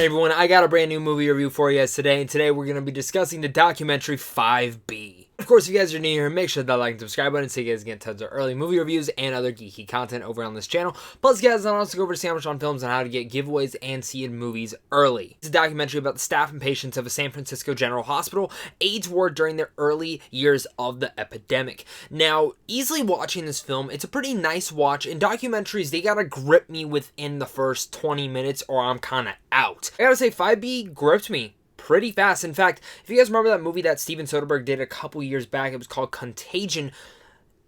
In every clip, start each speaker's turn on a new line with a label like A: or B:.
A: Alright everyone, I got a brand new movie review for you guys today, and today we're going to be discussing the documentary 5B. Of course, if you guys are new here, make sure to hit that like and subscribe button so you guys get tons of early movie reviews and other geeky content over on this channel. Plus, guys, I'll also go over to Synopsis on films on how to get giveaways and see in movies early. It's a documentary about the staff and patients of a San Francisco General Hospital AIDS ward during the early years of the epidemic. Now, easily watching this film, it's a pretty nice watch. In documentaries, they gotta grip me within the first 20 minutes or I'm kind of out. I gotta say, 5B gripped me pretty fast. In fact, if you guys remember that movie that Steven Soderbergh did a couple years back, it was called Contagion.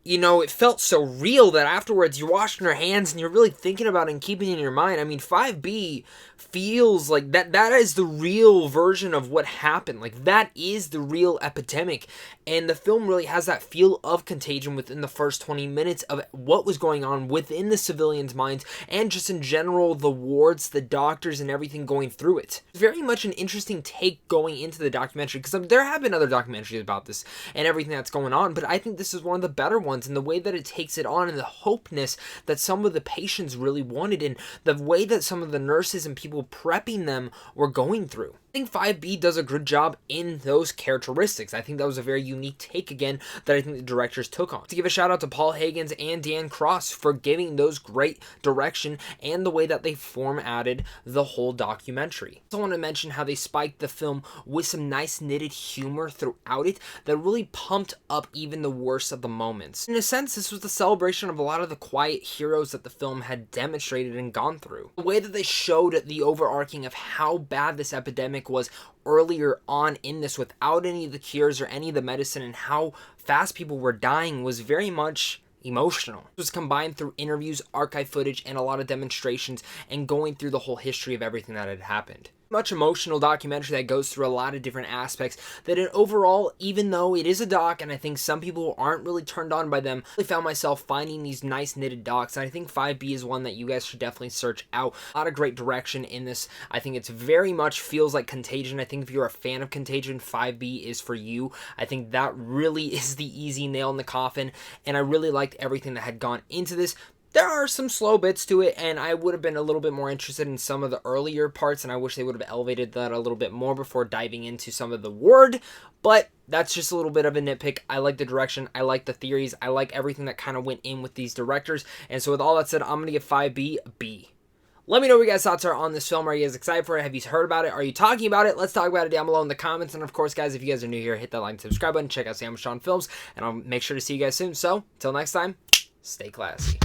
A: You know, it felt so real that afterwards you're washing your hands and you're really thinking about it and keeping it in your mind. I mean, 5B feels like that is the real version of what happened. Like, that is the real epidemic. And the film really has that feel of Contagion within the first 20 minutes of what was going on within the civilians' minds and just in general, the wards, the doctors, and everything going through it. It's very much an interesting take going into the documentary because there have been other documentaries about this and everything that's going on, but I think this is one of the better ones. And the way that it takes it on and the hopeness that some of the patients really wanted and the way that some of the nurses and people prepping them were going through. I think 5B does a good job in those characteristics. I think that was a very unique take again that I think the directors took on. To give a shout out to Paul Higgins and Dan Cross for giving those great direction and the way that they formatted the whole documentary. I also want to mention how they spiked the film with some nice knitted humor throughout it that really pumped up even the worst of the moments. In a sense, this was the celebration of a lot of the quiet heroes that the film had demonstrated and gone through. The way that they showed the overarching of how bad this epidemic was earlier on in this without any of the cures or any of the medicine and how fast people were dying was very much emotional. It was combined through interviews, archive footage, and a lot of demonstrations and going through the whole history of everything that had happened. Much emotional documentary that goes through a lot of different aspects that overall, even though it is a doc and I think some people aren't really turned on by them, I found myself finding these nice knitted docs, and I think 5B is one that you guys should definitely search out. A lot of great direction in this. I think it's very much feels like Contagion. I think if you're a fan of Contagion, 5B is for you. I think that really is the easy nail in the coffin, and I really liked everything that had gone into this. There are some slow bits to it, and I would have been a little bit more interested in some of the earlier parts, and I wish they would have elevated that a little bit more before diving into some of the word, but that's just a little bit of a nitpick. I like the direction, I like the theories, I like everything that kind of went in with these directors, and so with all that said, I'm going to give 5B a B. Let me know what your guys' thoughts are on this film. Are you guys excited for it? Have you heard about it? Are you talking about it? Let's talk about it down below in the comments. And of course, guys, if you guys are new here, hit that like and subscribe button. Check out Synopsis on films, and I'll make sure to see you guys soon. So, until next time, stay classy.